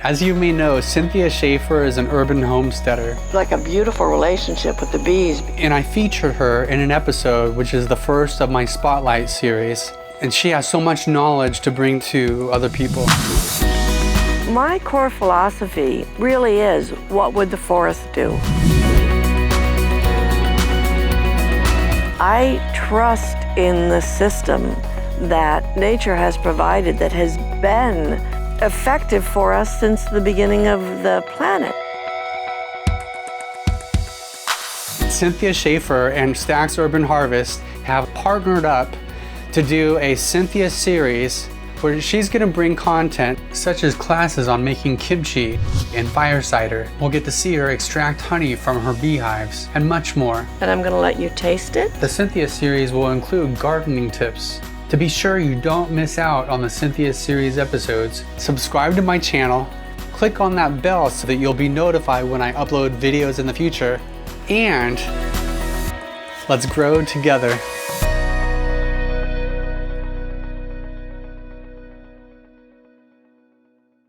As you may know, Cynthia Schaefer is an urban homesteader. Like a beautiful relationship with the bees. And I featured her in an episode, which is the first of my Spotlight series. And she has so much knowledge to bring to other people. My core philosophy really is, what would the forest do? I trust in the system that nature has provided that has been effective for us since the beginning of the planet. Cynthia Schaefer and Stack's Urban Harvest have partnered up to do a Cynthia Series where she's going to bring content such as classes on making kimchi and fire cider. We'll get to see her extract honey from her beehives and much more. And I'm going to let you taste it. The Cynthia Series will include gardening tips. To be sure you don't miss out on the Cynthia Series episodes, subscribe to my channel, click on that bell so that you'll be notified when I upload videos in the future, and let's grow together.